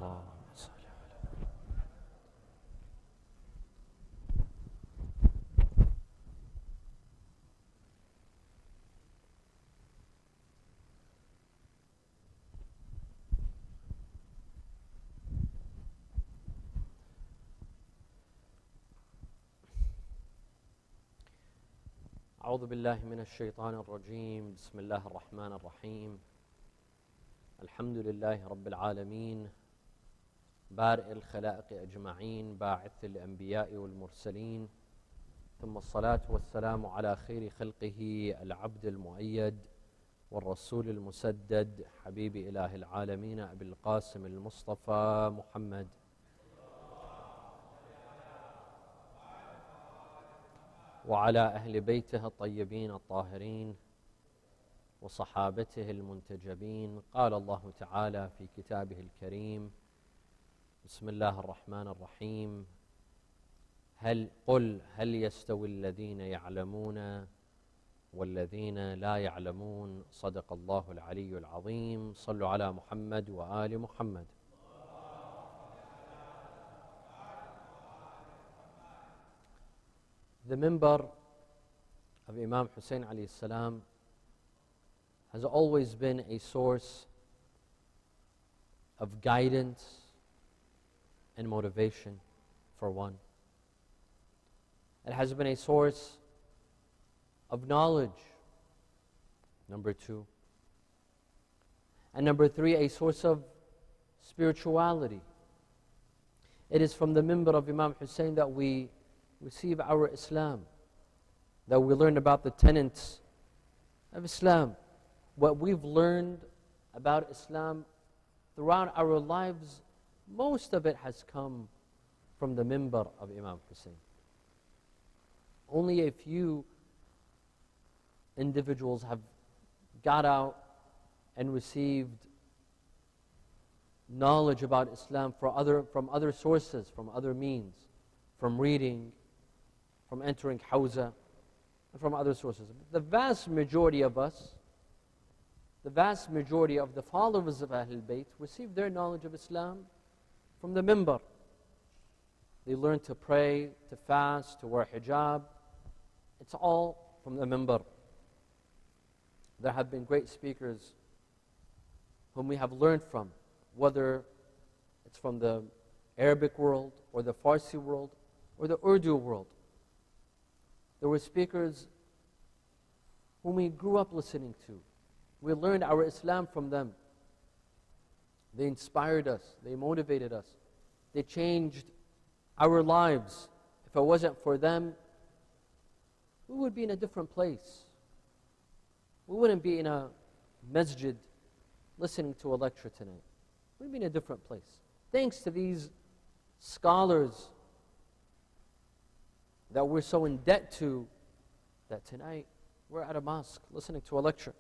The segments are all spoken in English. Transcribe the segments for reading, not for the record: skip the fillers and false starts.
اللهم صل على أعوذ بالله من الشيطان الرجيم. بسم الله الرحمن الرحيم. الحمد لله رب العالمين، بارئ الخلائق أجمعين، باعث الأنبياء والمرسلين، ثم الصلاة والسلام على خير خلقه العبد المؤيد والرسول المسدد، حبيب إله العالمين أبي القاسم المصطفى محمد وعلى أهل بيته الطيبين الطاهرين وصحابته المنتجبين. قال الله تعالى في كتابه الكريم: بسم الله الرحمن الرحيم. قل هل يستوي الذين يعلمون والذين لا يعلمون؟ صدق الله العلي العظيم. صلوا على محمد وآل محمد. The minbar of Imam Hussein alayhi salam has always been a source of guidance and motivation, for one. It has been a source of knowledge, number two. And number three, a source of spirituality. It is from the minbar of Imam Hussein that we receive our Islam, that we learn about the tenets of Islam. What we've learned about Islam throughout our lives, most of it has come from the minbar of Imam Hussein. Only a few individuals have got out and received knowledge about Islam from other sources, from other means, from reading, from entering Hawza, and from other sources. The vast majority of us, the vast majority of the followers of Ahlul-bayt received their knowledge of Islam from the minbar. They learned to pray, to fast, to wear hijab. It's all from the minbar. There have been great speakers whom we have learned from, whether it's from the Arabic world or the Farsi world or the Urdu world. There were speakers whom we grew up listening to. We learned our Islam from them. They inspired us. They motivated us. They changed our lives. If it wasn't for them, we would be in a different place. We wouldn't be in a masjid listening to a lecture tonight. We'd be in a different place. Thanks to these scholars that we're so in debt to, that tonight we're at a mosque listening to a lecture.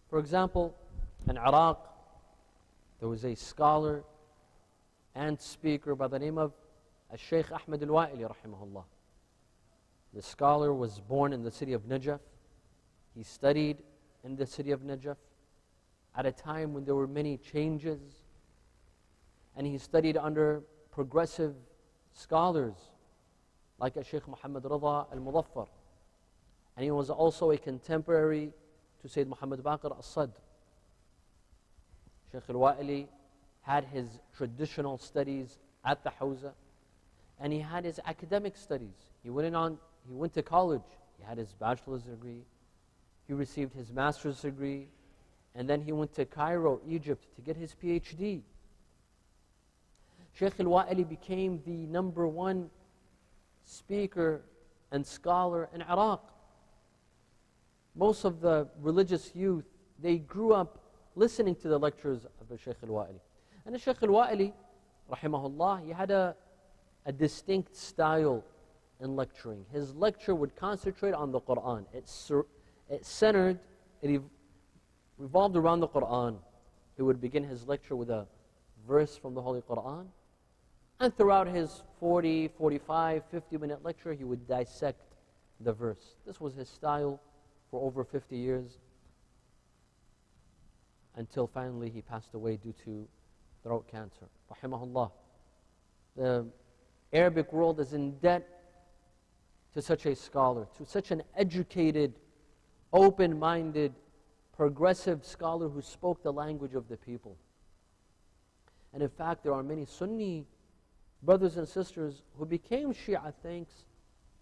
For example, in Iraq, there was a scholar and speaker by the name of Shaykh Ahmed Al-Wa'ili rahimahullah. The scholar was born in the city of Najaf. He studied in the city of Najaf at a time when there were many changes, and he studied under progressive scholars like Shaykh Muhammad Rida Al-Mudaffar. And he was also a contemporary to Sayyid Muhammad Baqir As-Sadr. Shaykh Al-Wa'ili had his traditional studies at the Hawza, and he had his academic studies. He went to college. He had his bachelor's degree. He received his master's degree, and then he went to Cairo, Egypt, to get his PhD. Shaykh Al-Wa'ili became the number one speaker and scholar in Iraq. Most of the religious youth, they grew up listening to the lectures of Shaykh Al-Wa'ili. And Shaykh Al-Wa'ili, rahimahullah, he had a distinct style in lecturing. His lecture would concentrate on the Quran. It revolved around the Quran. He would begin his lecture with a verse from the Holy Quran. And throughout his 40, 45, 50-minute lecture, he would dissect the verse. This was his style for over 50 years, until finally he passed away due to throat cancer. Rahimahullah. The Arabic world is in debt to such a scholar, to such an educated, open-minded, progressive scholar who spoke the language of the people. And in fact, there are many Sunni brothers and sisters who became Shia thanks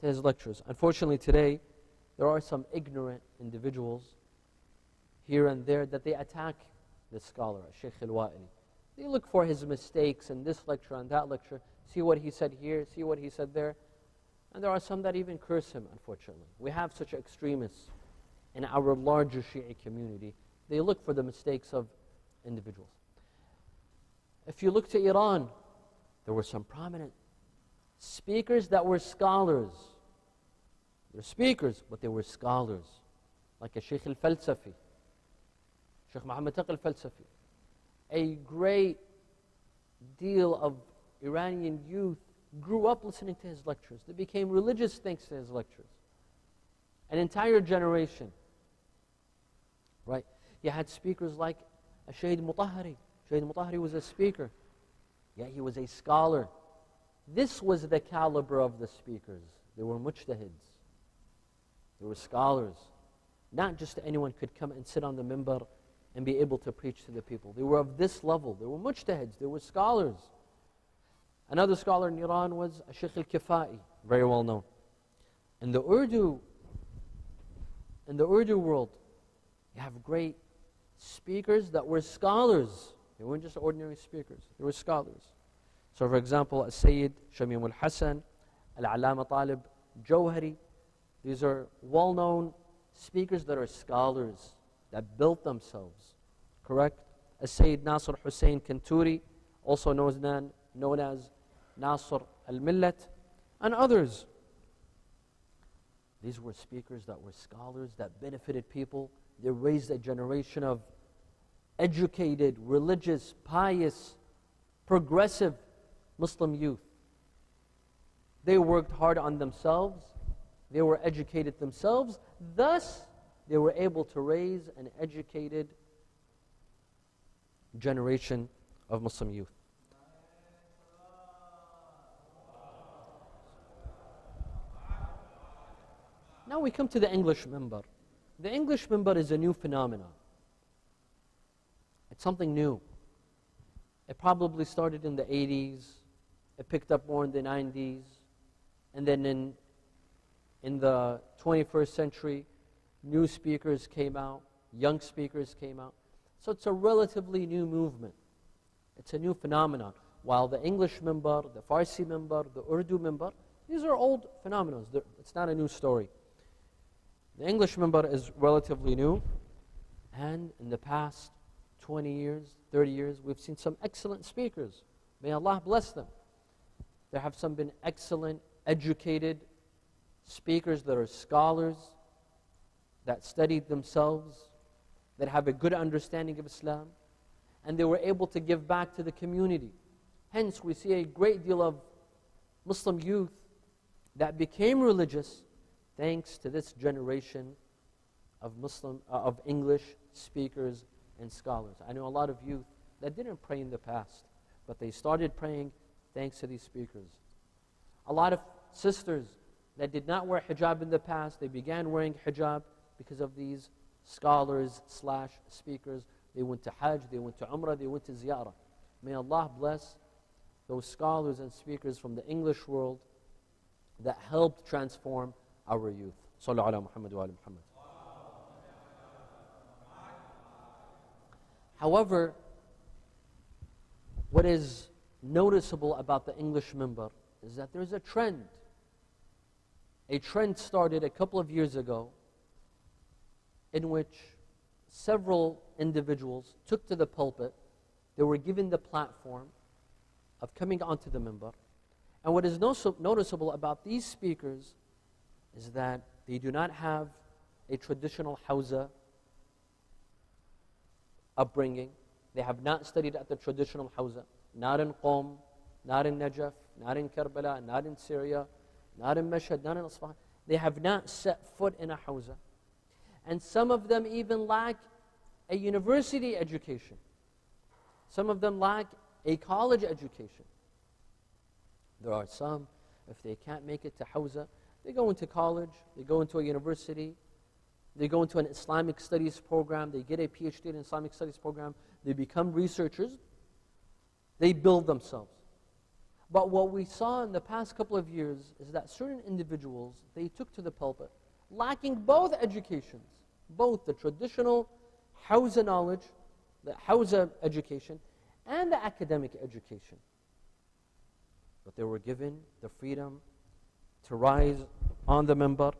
to his lectures. Unfortunately today, there are some ignorant individuals here and there that they attack this scholar, Shaykh al-Wa'ili. They look for his mistakes in this lecture and that lecture, see what he said here, see what he said there. And there are some that even curse him, unfortunately. We have such extremists in our larger Shia community. They look for the mistakes of individuals. If you look to Iran, there were some prominent speakers that were scholars. They're speakers, but they were scholars. Like a Shaykh al-Falsafi, Shaykh Muhammad Taqi al-Falsafi. A great deal of Iranian youth grew up listening to his lectures. They became religious thanks to his lectures. An entire generation. Right? You had speakers like Shaykh Mutahari. Shaykh Mutahari was a speaker. Yet he was a scholar. This was the caliber of the speakers. They were mujtahids. They were scholars. Not just anyone could come and sit on the minbar and be able to preach to the people. They were of this level. They were mujtahids. They were scholars. Another scholar in Iran was Shaykh al-Kifai, very well known. In the Urdu world, you have great speakers that were scholars. They weren't just ordinary speakers. They were scholars. So for example, As-Sayyid Shamim al-Hasan, Al-Alama Talib Jawhari. These are well-known speakers that are scholars, that built themselves. Correct? As-Sayyid Nasr Hussein Kanturi, also known as Nasr al-Millat, and others. These were speakers that were scholars, that benefited people. They raised a generation of educated, religious, pious, progressive Muslim youth. They worked hard on themselves. They were educated themselves. Thus, they were able to raise an educated generation of Muslim youth. Now we come to the English minbar. The English minbar is a new phenomenon. It's something new. It probably started in the 80s. It picked up more in the 90s. And then in the 21st century, new speakers came out, young speakers came out. So it's a relatively new movement. It's a new phenomenon. While the English minbar, the Farsi minbar, the Urdu minbar, these are old phenomena. It's not a new story. The English minbar is relatively new, and in the past 20 years, 30 years, we've seen some excellent speakers. May Allah bless them. There have some been excellent, educated speakers that are scholars, that studied themselves, that have a good understanding of Islam, and they were able to give back to the community. Hence, we see a great deal of Muslim youth that became religious thanks to this generation of English speakers and scholars. I know a lot of youth that didn't pray in the past, but they started praying thanks to these speakers. A lot of sisters that did not wear hijab in the past, they began wearing hijab because of these scholars / speakers. They went to Hajj, they went to Umrah, they went to Ziyarah. May Allah bless those scholars and speakers from the English world that helped transform our youth. Sallu ala Muhammad wa ala Muhammad. However, what is noticeable about the English minbar is that there's a trend. A trend started a couple of years ago in which several individuals took to the pulpit. They were given the platform of coming onto the minbar. And what is noticeable about these speakers is that they do not have a traditional Hausa upbringing. They have not studied at the traditional Hausa, not in Qom, not in Najaf, not in Karbala, not in Syria, not in Mashhad, not in Isfahan. They have not set foot in a Hausa. And some of them even lack a university education. Some of them lack a college education. There are some, if they can't make it to Hawza, they go into college, they go into a university, they go into an Islamic studies program, they get a PhD in Islamic studies program, they become researchers, they build themselves. But what we saw in the past couple of years is that certain individuals, they took to the pulpit, lacking both educations, both the traditional Hawza knowledge, the Hawza education, and the academic education. But they were given the freedom to rise on the minbar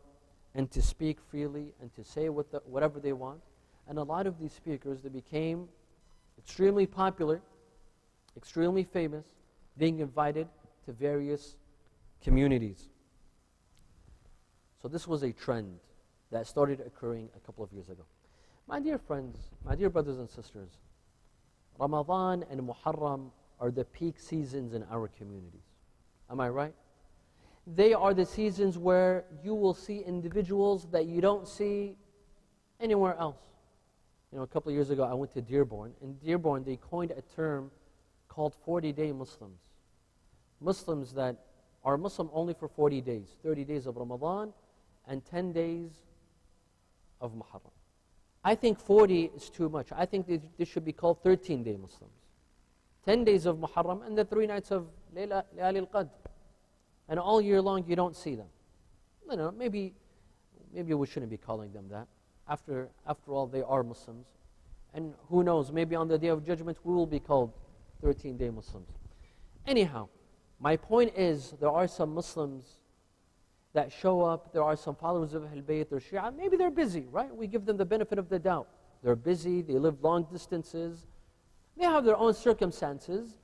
and to speak freely and to say whatever they want. And a lot of these speakers, they became extremely popular, extremely famous, being invited to various communities. So this was a trend that started occurring a couple of years ago. My dear friends, my dear brothers and sisters, Ramadan and Muharram are the peak seasons in our communities. Am I right? They are the seasons where you will see individuals that you don't see anywhere else. You know, a couple of years ago I went to Dearborn. In Dearborn they coined a term called 40-day Muslims. Muslims that are Muslim only for 40 days, 30 days of Ramadan and 10 days of Muharram. I think 40 is too much. I think they should be called 13-day Muslims. 10 days of Muharram and the 3 nights of Layla al-Qadr. And all year long you don't see them. No, maybe we shouldn't be calling them that. After all, they are Muslims. And who knows, maybe on the Day of Judgment we will be called 13-day Muslims. Anyhow, my point is there are some Muslims that show up, there are some followers of Ahlul-bayt or Shia, maybe they're busy, right? We give them the benefit of the doubt. They're busy, they live long distances, they have their own circumstances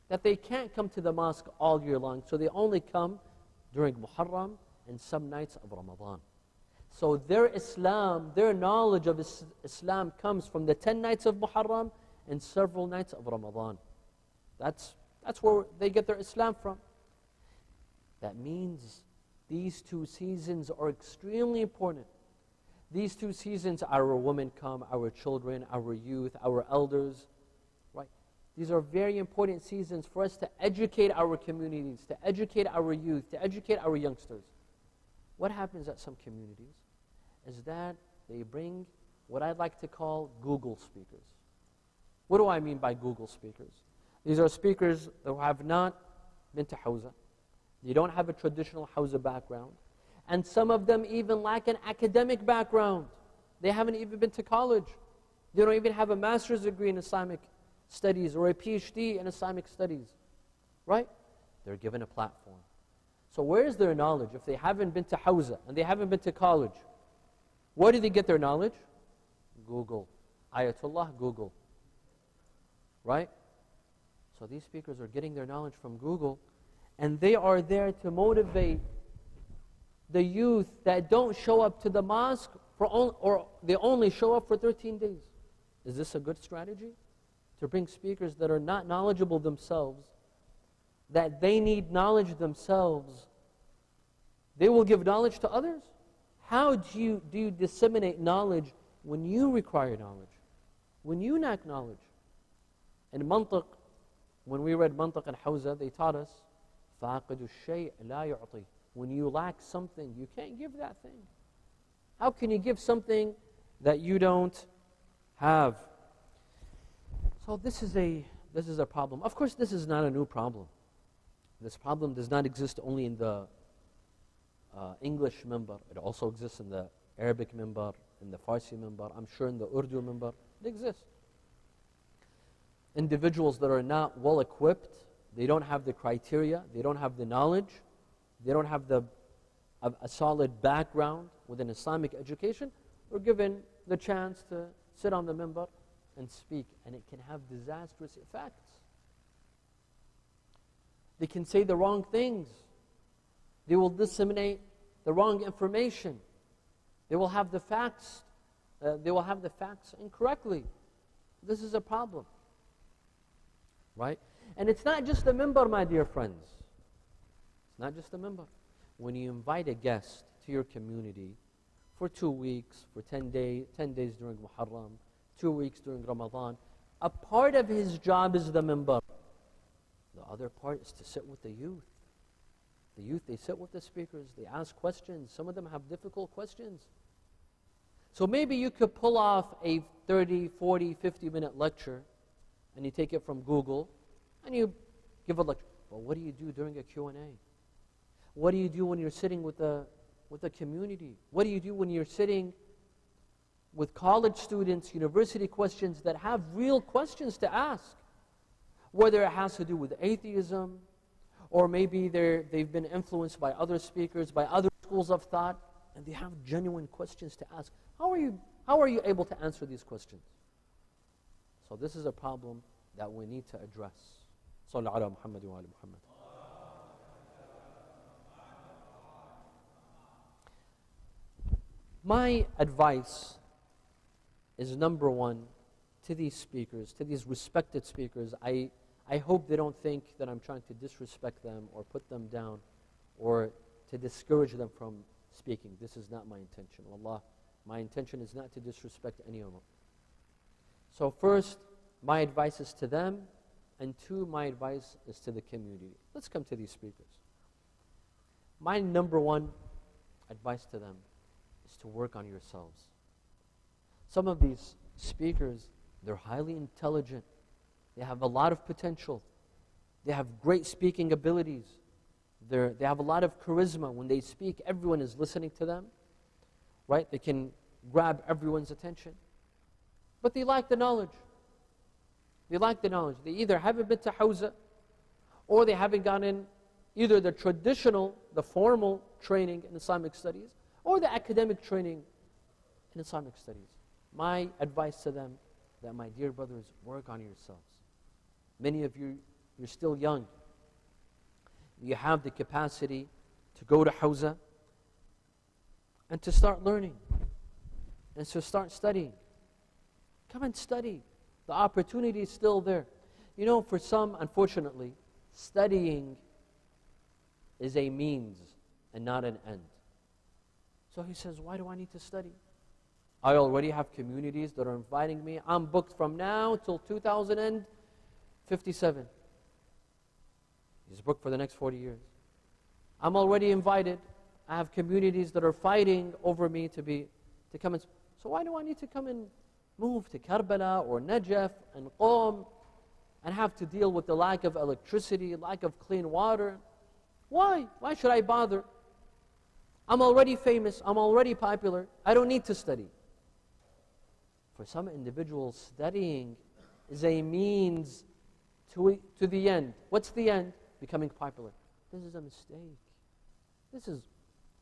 that they can't come to the mosque all year long, so they only come during Muharram and some nights of Ramadan. So their Islam, their knowledge of Islam comes from the 10 nights of Muharram and several nights of Ramadan. That's where they get their Islam from. That means these 2 seasons are extremely important. These 2 seasons, our women come, our children, our youth, our elders, right? These are very important seasons for us to educate our communities, to educate our youth, to educate our youngsters. What happens at some communities is that they bring what I'd like to call Google speakers. What do I mean by Google speakers? These are speakers who have not been to Hawza. They don't have a traditional Hawza background. And some of them even lack an academic background. They haven't even been to college. They don't even have a master's degree in Islamic studies or a PhD in Islamic studies. Right? They're given a platform. So where is their knowledge if they haven't been to Hawza and they haven't been to college? Where do they get their knowledge? Google. Ayatollah, Google. Right? So these speakers are getting their knowledge from Google, and they are there to motivate the youth that don't show up to the mosque or they only show up for 13 days. Is this a good strategy? To bring speakers that are not knowledgeable themselves, that they need knowledge themselves, they will give knowledge to others? How do you disseminate knowledge when you require knowledge? When you lack knowledge? In Mantiq, when we read Mantiq and Hawza, they taught us, فَاقِدُ الشَّيْء لَا يُعْطِي. When you lack something, you can't give that thing. How can you give something that you don't have? So this is a problem. Of course, this is not a new problem. This problem does not exist only in the English minbar. It also exists in the Arabic minbar, in the Farsi minbar. I'm sure in the Urdu minbar, it exists. Individuals that are not well equipped, they don't have the criteria, they don't have the knowledge, they don't have a solid background within Islamic education, are given the chance to sit on the minbar and speak, and it can have disastrous effects. They can say the wrong things. They will disseminate the wrong information. They will have the facts. Incorrectly. This is a problem. Right? And it's not just the minbar, my dear friends. It's not just the minbar. When you invite a guest to your community for 2 weeks, for 10 days during Muharram, 2 weeks during Ramadan, a part of his job is the minbar. The other part is to sit with the youth. The youth, they sit with the speakers, they ask questions. Some of them have difficult questions. So maybe you could pull off a 30, 40, 50-minute lecture, and you take it from Google, and you give a lecture. But what do you do during a Q&A? What do you do when you're sitting with the community? What do you do when you're sitting with college students, university questions that have real questions to ask? Whether it has to do with atheism, or maybe they've been influenced by other speakers, by other schools of thought, and they have genuine questions to ask. How are you able to answer these questions? So this is a problem that we need to address. Sallu ala Muhammad wa ala Muhammad. My advice is, number one, to these speakers, to these respected speakers. I hope they don't think that I'm trying to disrespect them or put them down or to discourage them from speaking. This is not my intention. Wallah, my intention is not to disrespect any of them. So first, my advice is to them, and two, my advice is to the community. Let's come to these speakers. My number one advice to them is to work on yourselves. Some of these speakers, they're highly intelligent. They have a lot of potential. They have great speaking abilities. They have a lot of charisma. When they speak, everyone is listening to them, right? They can grab everyone's attention. But they lack the knowledge. They lack the knowledge. They either haven't been to Hawza, or they haven't gotten either the traditional, the formal training in Islamic studies, or the academic training in Islamic studies. My advice to them, that my dear brothers, work on yourselves. Many of you, you're still young. You have the capacity to go to Hawza and to start learning and to start studying. Come and study. The opportunity is still there. You know, for some, unfortunately, studying is a means and not an end. So he says, why do I need to study? I already have communities that are inviting me. I'm booked from now till 2057. He's booked for the next 40 years. I'm already invited. I have communities that are fighting over me to come in. So why do I need to come and move to Karbala or Najaf and Qom and have to deal with the lack of electricity, lack of clean water? Why? Why should I bother? I'm already famous. I'm already popular. I don't need to study. For some individuals, studying is a means to the end. What's the end? Becoming popular. This is a mistake. This is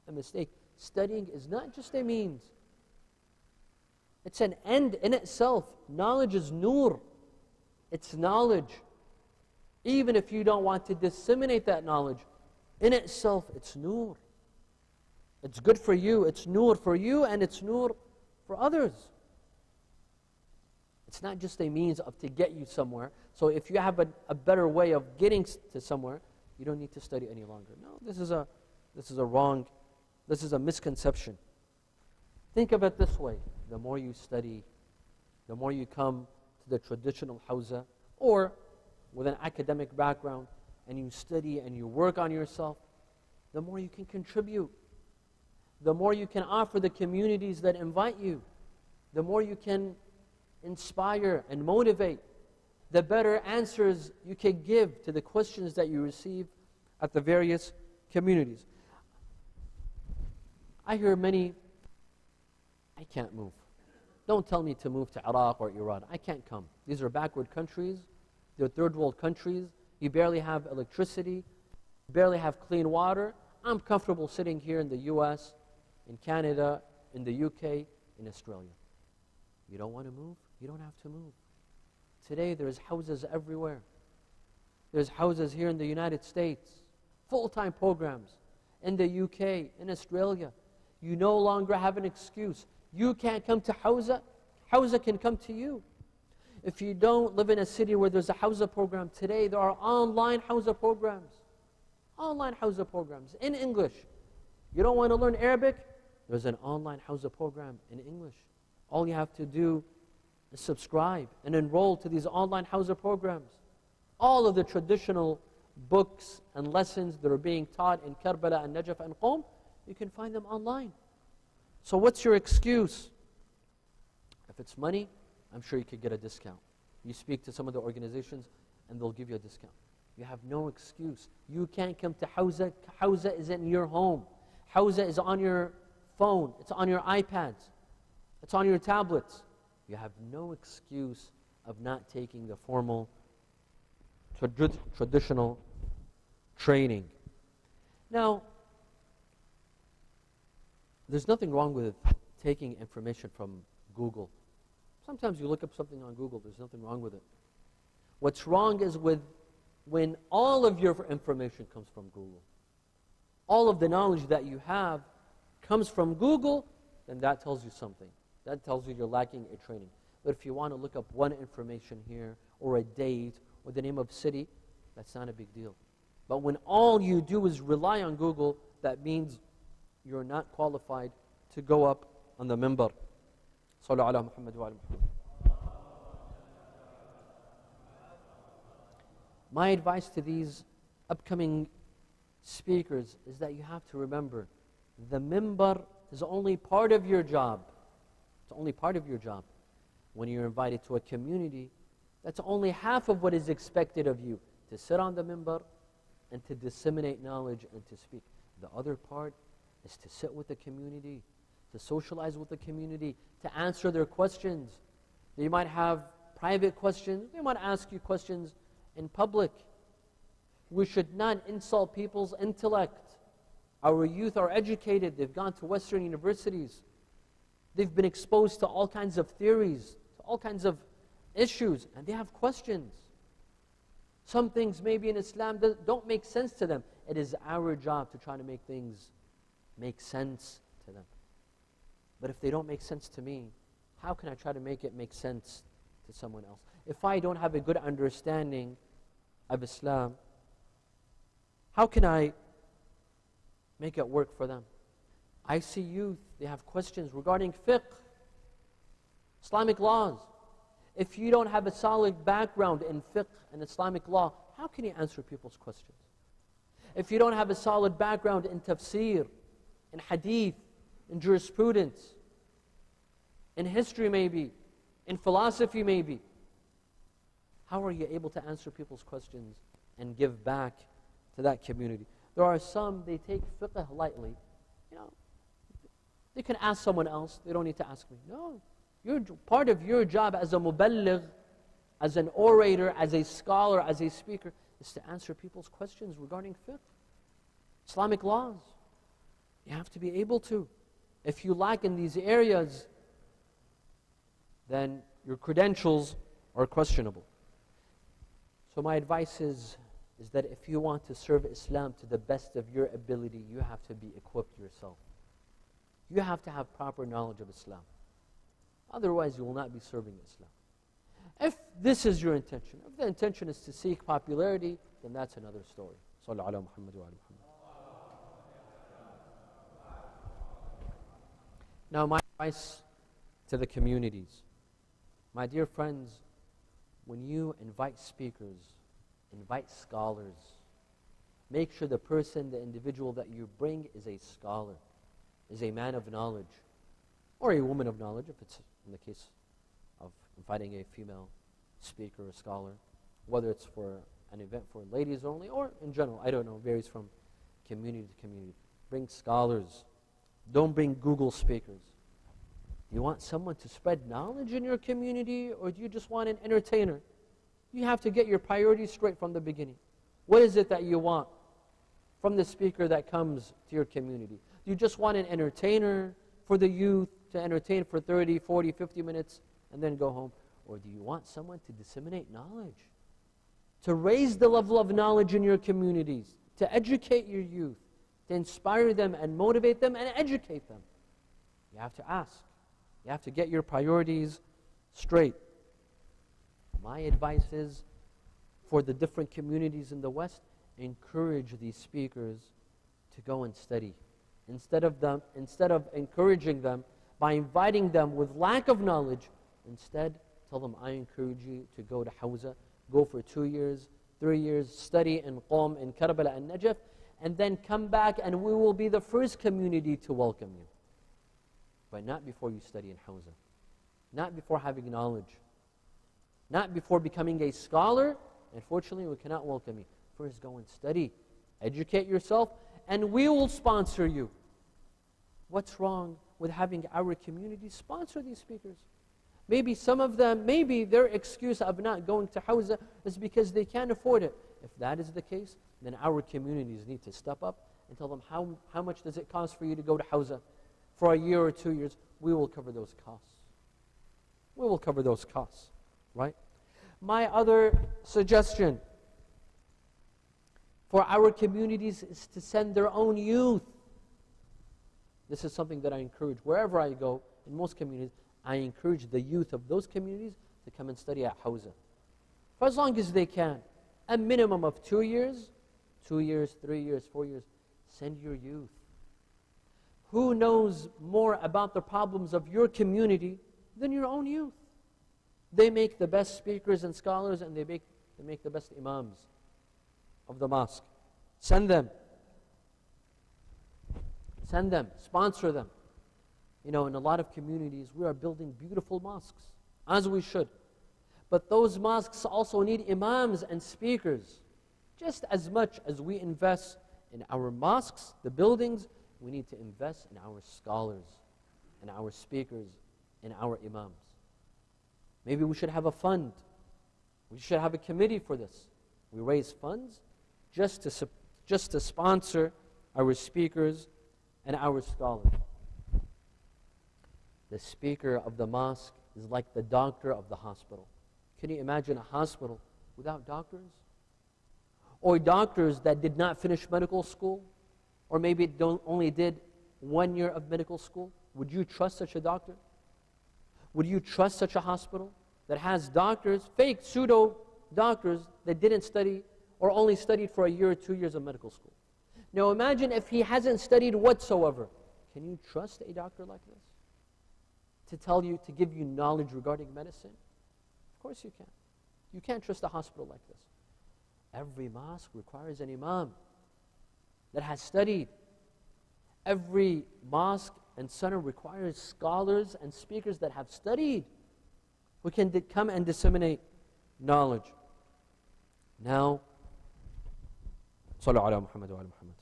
a mistake. Studying is not just a means. It's an end in itself. Knowledge is nur. It's knowledge. Even if you don't want to disseminate that knowledge, in itself, it's nur. It's good for you. It's nur for you, and it's nur for others. It's not just a means to get you somewhere. So if you have a better way of getting to somewhere, you don't need to study any longer. No, this is a misconception. Think of it this way. The more you study, the more you come to the traditional Hawza, or with an academic background, and you study and you work on yourself, the more you can contribute. The more you can offer the communities that invite you. The more you can inspire and motivate, the better answers you can give to the questions that you receive at the various communities. I hear many, I can't move. Don't tell me to move to Iraq or Iran. I can't come. These are backward countries. They're third world countries. You barely have electricity. You barely have clean water. I'm comfortable sitting here in the U.S., in Canada, in the UK, in Australia. You don't want to move? You don't have to move. Today there's houses everywhere. There's houses here in the United States, full-time programs, in the UK, in Australia. You no longer have an excuse. You can't come to Hawza. Hawza can come to you. If you don't live in a city where there's a Hawza program, today there are online Hawza programs. Online Hawza programs in English. You don't want to learn Arabic? There's an online Hawza program in English. All you have to do is subscribe and enroll to these online Hawza programs. All of the traditional books and lessons that are being taught in Karbala and Najaf and Qom, you can find them online. So what's your excuse? If it's money, I'm sure you could get a discount. You speak to some of the organizations and they'll give you a discount. You have no excuse. You can't come to Hawza. Hawza is in your home. Hawza is on your phone. It's on your iPads. It's on your tablets. You have no excuse of not taking the formal, traditional training. Now, there's nothing wrong with taking information from Google. Sometimes you look up something on Google, there's nothing wrong with it. What's wrong is when all of your information comes from Google. All of the knowledge that you have comes from Google, then that tells you something. That tells you you're lacking a training. But if you want to look up one information here, or a date, or the name of a city, that's not a big deal. But when all you do is rely on Google, that means you're not qualified to go up on the minbar. Sallu ala Muhammad wa ala Muhammad. My advice to these upcoming speakers is that you have to remember, the minbar is only part of your job. It's only part of your job. When you're invited to a community, that's only half of what is expected of you, to sit on the minbar and to disseminate knowledge and to speak. The other part is to sit with the community, to socialize with the community, to answer their questions. They might have private questions. They might ask you questions in public. We should not insult people's intellect. Our youth are educated. They've gone to Western universities. They've been exposed to all kinds of theories, to all kinds of issues, and they have questions. Some things maybe in Islam don't make sense to them. It is our job to try to make things make sense to them. But if they don't make sense to me, how can I try to make it make sense to someone else? If I don't have a good understanding of Islam, how can I make it work for them? I see youth, they have questions regarding fiqh, Islamic laws. If you don't have a solid background in fiqh and Islamic law, how can you answer people's questions? If you don't have a solid background in tafsir, in hadith, in jurisprudence, in history maybe, in philosophy maybe, how are you able to answer people's questions and give back to that community? There are some, they take fiqh lightly. You know, they can ask someone else. They don't need to ask me. No. Part of your job as a muballigh, as an orator, as a scholar, as a speaker, is to answer people's questions regarding fiqh, Islamic laws. You have to be able to. If you lack in these areas, then your credentials are questionable. So my advice is that if you want to serve Islam to the best of your ability, you have to be equipped yourself. You have to have proper knowledge of Islam. Otherwise, you will not be serving Islam. If this is your intention, if the intention is to seek popularity, then that's another story. Sallu ala Muhammad wa ala Muhammad. Now, my advice to the communities. My dear friends, when you invite speakers, invite scholars, make sure the person, the individual that you bring is a scholar, is a man of knowledge, or a woman of knowledge, if it's in the case of inviting a female speaker or scholar, whether it's for an event for ladies only, or in general, I don't know, varies from community to community. Bring scholars. Don't bring Google speakers. Do you want someone to spread knowledge in your community, or do you just want an entertainer? You have to get your priorities straight from the beginning. What is it that you want from the speaker that comes to your community? Do you just want an entertainer for the youth to entertain for 30, 40, 50 minutes and then go home? Or do you want someone to disseminate knowledge, to raise the level of knowledge in your communities, to educate your youth, to inspire them and motivate them and educate them? You have to ask. You have to get your priorities straight. My advice is, for the different communities in the West, encourage these speakers to go and study. Instead of encouraging them by inviting them with lack of knowledge, instead tell them, I encourage you to go to Hawza, go for 2 years, 3 years, study in Qom, in Karbala and Najaf, and then come back and we will be the first community to welcome you. But not before you study in Hawza. Not before having knowledge. Not before becoming a scholar. Unfortunately, we cannot welcome you. First go and study. Educate yourself, and we will sponsor you. What's wrong with having our community sponsor these speakers? Maybe some of them, maybe their excuse of not going to Hawza is because they can't afford it. If that is the case, then our communities need to step up and tell them how much does it cost for you to go to Hawza for a year or 2 years. We will cover those costs. We will cover those costs, right? My other suggestion for our communities is to send their own youth. This is something that I encourage wherever I go, in most communities. I encourage the youth of those communities to come and study at Hawza for as long as they can. A minimum of 2 years, 2 years, 3 years, 4 years. Send your youth. Who knows more about the problems of your community than your own youth? They make the best speakers and scholars, and they make the best imams of the mosque. Send them. Send them. Sponsor them. You know, in a lot of communities, we are building beautiful mosques, as we should. But those mosques also need imams and speakers. Just as much as we invest in our mosques, the buildings, we need to invest in our scholars, in our speakers, in our imams. Maybe we should have a fund. We should have a committee for this. We raise funds just to sponsor our speakers and our scholars. The speaker of the mosque is like the doctor of the hospital. Can you imagine a hospital without doctors? Or doctors that did not finish medical school? Or maybe only did 1 year of medical school? Would you trust such a doctor? Would you trust such a hospital that has doctors, fake pseudo doctors that didn't study or only studied for a year or 2 years of medical school? Now imagine if he hasn't studied whatsoever. Can you trust a doctor like this to tell you, to give you knowledge regarding medicine? Of course you can. You can't trust a hospital like this. Every mosque requires an imam that has studied. Every mosque and center requires scholars and speakers that have studied, who can come and disseminate knowledge. Now, Sallu ala Muhammad wa ala Muhammad.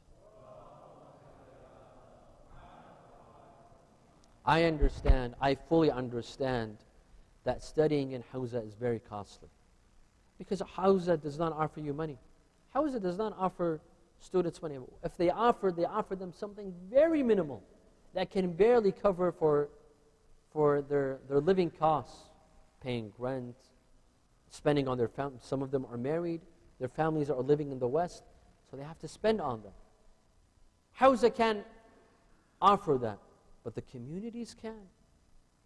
I fully understand that studying in Hawza is very costly. Because Hawza does not offer you money. Hawza does not offer students money. If they offer them something very minimal that can barely cover for their living costs, paying rent, spending on their families. Some of them are married, their families are living in the West, so they have to spend on them. Hawza can't offer that, but the communities can.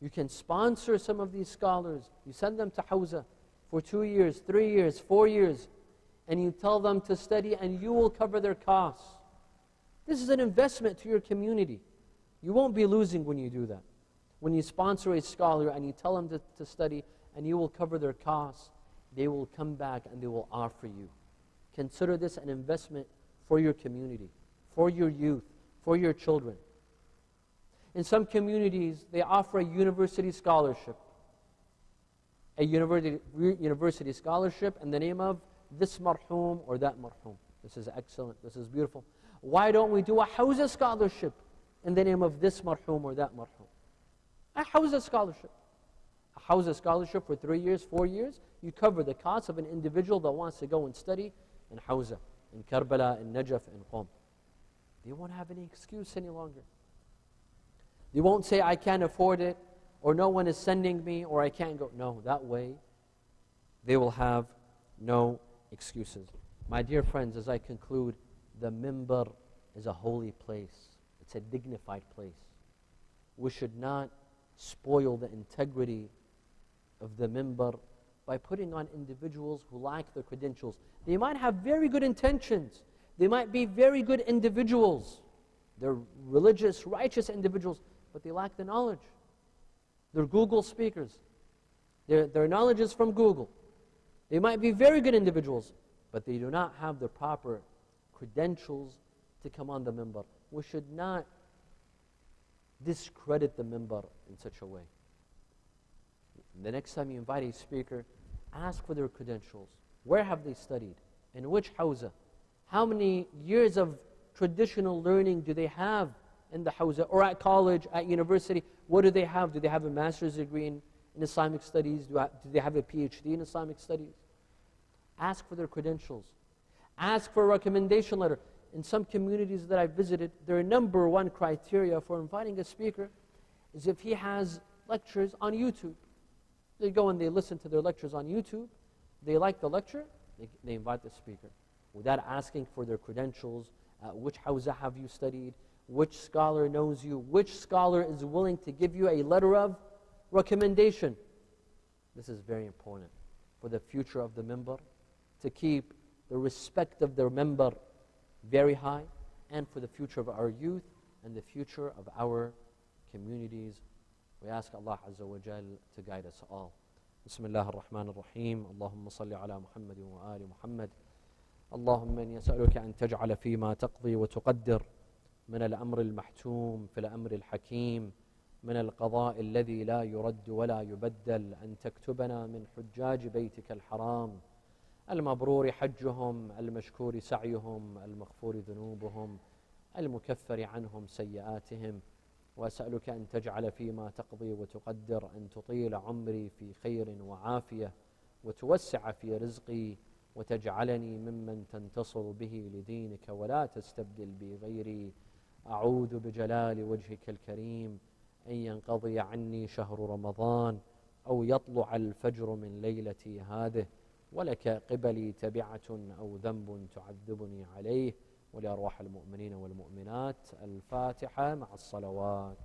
You can sponsor some of these scholars. You send them to Hawza for 2 years, 3 years, 4 years, and you tell them to study, and you will cover their costs. This is an investment to your community. You won't be losing when you do that. When you sponsor a scholar and you tell them to study, and you will cover their costs, they will come back and they will offer you. Consider this an investment for your community, for your youth, for your children. In some communities, they offer a university scholarship. A university scholarship in the name of this marhum or that marhum. This is excellent. This is beautiful. Why don't we do a Hawza scholarship in the name of this marhum or that marhum? A Hawza scholarship. A Hawza scholarship for 3 years, 4 years. You cover the cost of an individual that wants to go and study in Hawza, in Karbala, in Najaf, in Qom. They won't have any excuse any longer. They won't say, I can't afford it, or no one is sending me, or I can't go. No, that way, they will have no excuses. My dear friends, as I conclude, the mimbar is a holy place. It's a dignified place. We should not spoil the integrity of the mimbar by putting on individuals who lack the credentials. They might have very good intentions. They might be very good individuals. They're religious, righteous individuals, but they lack the knowledge. They're Google speakers. Their knowledge is from Google. They might be very good individuals, but they do not have the proper credentials to come on the minbar. We should not discredit the minbar in such a way. The next time you invite a speaker, ask for their credentials. Where have they studied? In which hawza? How many years of traditional learning do they have in the hawza or at college, at university? What do they have? Do they have a master's degree in Islamic studies? Do they have a PhD in Islamic studies? Ask for their credentials. Ask for a recommendation letter. In some communities that I visited, their number one criteria for inviting a speaker is if he has lectures on YouTube. They go and they listen to their lectures on YouTube. They like the lecture, they invite the speaker. Without asking for their credentials, which hawza have you studied, which scholar knows you, which scholar is willing to give you a letter of recommendation. This is very important for the future of the minbar, to keep the respect of their minbar very high, and for the future of our youth and the future of our communities. We ask Allah Azza wa Jal to guide us all. Bismillah ar-Rahman ar-Rahim. Allahumma salli ala Muhammad wa ali Muhammad. اللهم إني أسألك أن تجعل فيما تقضي وتقدر من الأمر المحتوم في الأمر الحكيم من القضاء الذي لا يرد ولا يبدل أن تكتبنا من حجاج بيتك الحرام المبرور حجهم المشكور سعيهم المغفور ذنوبهم المكفر عنهم سيئاتهم. وأسألك أن تجعل فيما تقضي وتقدر أن تطيل عمري في خير وعافية وتوسع في رزقي وتجعلني ممن تنتصر به لدينك ولا تستبدل بي غيري. أعوذ بجلال وجهك الكريم أن ينقضي عني شهر رمضان أو يطلع الفجر من ليلتي هذه ولك قبلي تبعة أو ذنب تعذبني عليه. ولأرواح المؤمنين والمؤمنات. الفاتحة مع الصلوات.